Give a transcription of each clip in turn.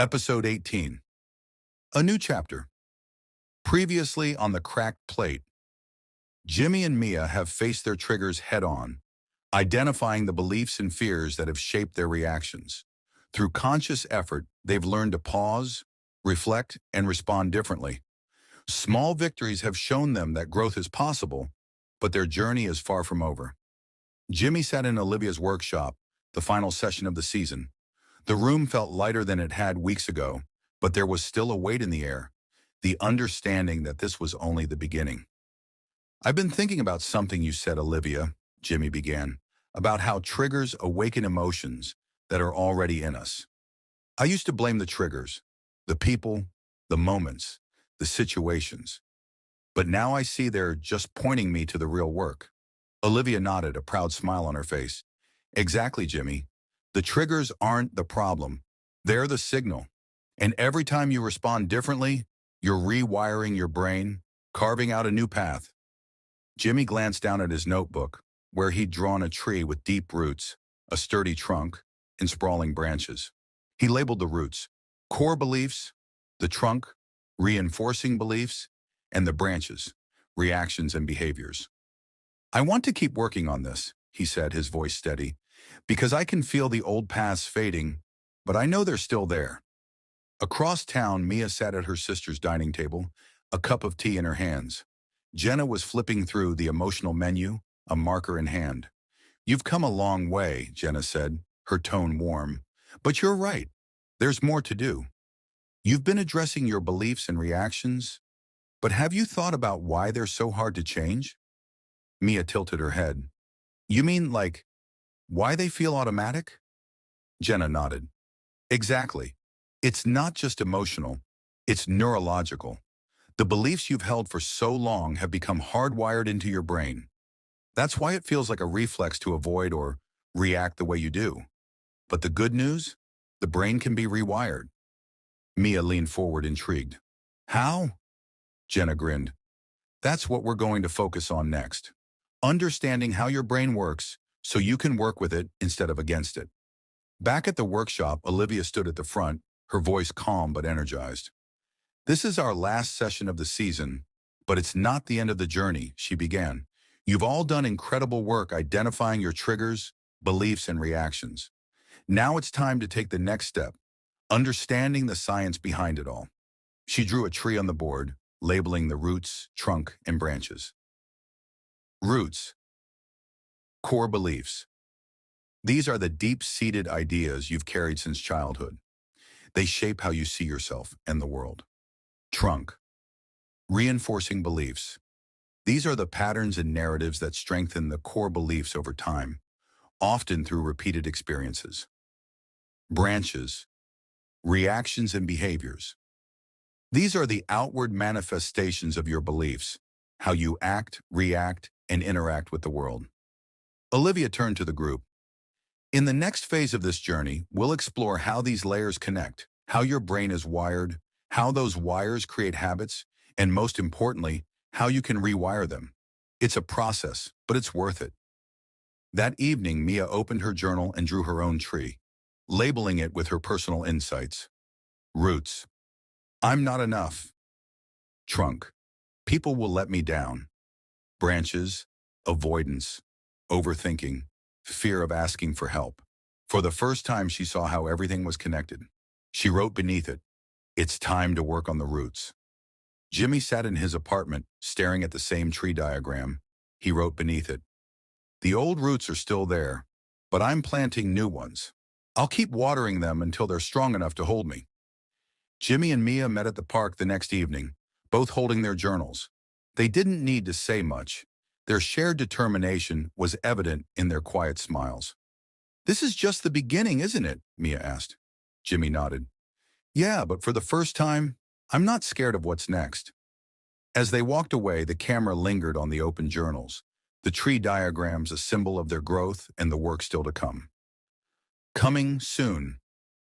Episode 18. A new chapter. Previously on the cracked plate, Jimmy and Mia have faced their triggers head-on, identifying the beliefs and fears that have shaped their reactions. Through conscious effort, they've learned to pause, reflect, and respond differently. Small victories have shown them that growth is possible, but their journey is far from over. Jimmy sat in Olivia's workshop, the final session of the season. The room felt lighter than it had weeks ago, but there was still a weight in the air, the understanding that this was only the beginning. "I've been thinking about something you said, Olivia," Jimmy began, "about how triggers awaken emotions that are already in us. I used to blame the triggers, the people, the moments, the situations. But now I see they're just pointing me to the real work." Olivia nodded, a proud smile on her face. "Exactly, Jimmy. The triggers aren't the problem. They're the signal. And every time you respond differently, you're rewiring your brain, carving out a new path." Jimmy glanced down at his notebook, where he'd drawn a tree with deep roots, a sturdy trunk, and sprawling branches. He labeled the roots: core beliefs; the trunk, reinforcing beliefs; and the branches, reactions and behaviors. "I want to keep working on this," he said, his voice steady, "because I can feel the old paths fading, but I know they're still there." Across town, Mia sat at her sister's dining table, a cup of tea in her hands. Jenna was flipping through the emotional menu, a marker in hand. "You've come a long way," Jenna said, her tone warm. "But you're right. There's more to do. You've been addressing your beliefs and reactions, but have you thought about why they're so hard to change?" Mia tilted her head. "You mean, like, why they feel automatic?" Jenna nodded. "Exactly. It's not just emotional, it's neurological. The beliefs you've held for so long have become hardwired into your brain. That's why it feels like a reflex to avoid or react the way you do. But the good news? The brain can be rewired." Mia leaned forward, intrigued. "How?" Jenna grinned. "That's what we're going to focus on next. Understanding how your brain works so you can work with it instead of against it." Back at the workshop, Olivia stood at the front, her voice calm but energized. "This is our last session of the season, but it's not the end of the journey," she began. "You've all done incredible work identifying your triggers, beliefs, and reactions. Now it's time to take the next step, understanding the science behind it all." She drew a tree on the board, labeling the roots, trunk, and branches. Roots. Core beliefs. These are the deep-seated ideas you've carried since childhood. They shape how you see yourself and the world. Trunk. Reinforcing beliefs. These are the patterns and narratives that strengthen the core beliefs over time, often through repeated experiences. Branches. Reactions and behaviors. These are the outward manifestations of your beliefs, how you act, react, and interact with the world. Olivia turned to the group. "In the next phase of this journey, we'll explore how these layers connect, how your brain is wired, how those wires create habits, and most importantly, how you can rewire them. It's a process, but it's worth it." That evening, Mia opened her journal and drew her own tree, labeling it with her personal insights. Roots. I'm not enough. Trunk. People will let me down. Branches. Avoidance. Overthinking. Fear of asking for help. For the first time, she saw how everything was connected. She wrote beneath it, "It's time to work on the roots." Jimmy sat in his apartment, staring at the same tree diagram. He wrote beneath it, "The old roots are still there, but I'm planting new ones. I'll keep watering them until they're strong enough to hold me." Jimmy and Mia met at the park the next evening, both holding their journals. They didn't need to say much. Their shared determination was evident in their quiet smiles. "This is just the beginning, isn't it?" Mia asked. Jimmy nodded. "Yeah, but for the first time, I'm not scared of what's next." As they walked away, the camera lingered on the open journals, the tree diagrams a symbol of their growth and the work still to come. Coming soon,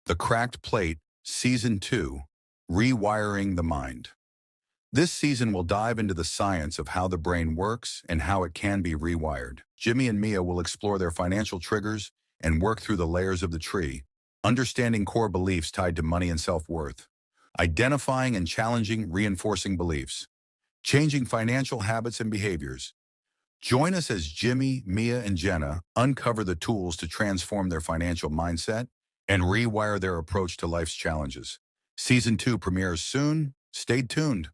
The Cracked Plate, Season 2, Rewiring the Mind. This season will dive into the science of how the brain works and how it can be rewired. Jimmy and Mia will explore their financial triggers and work through the layers of the tree, understanding core beliefs tied to money and self-worth, identifying and challenging reinforcing beliefs, changing financial habits and behaviors. Join us as Jimmy, Mia, and Jenna uncover the tools to transform their financial mindset and rewire their approach to life's challenges. Season 2 premieres soon. Stay tuned.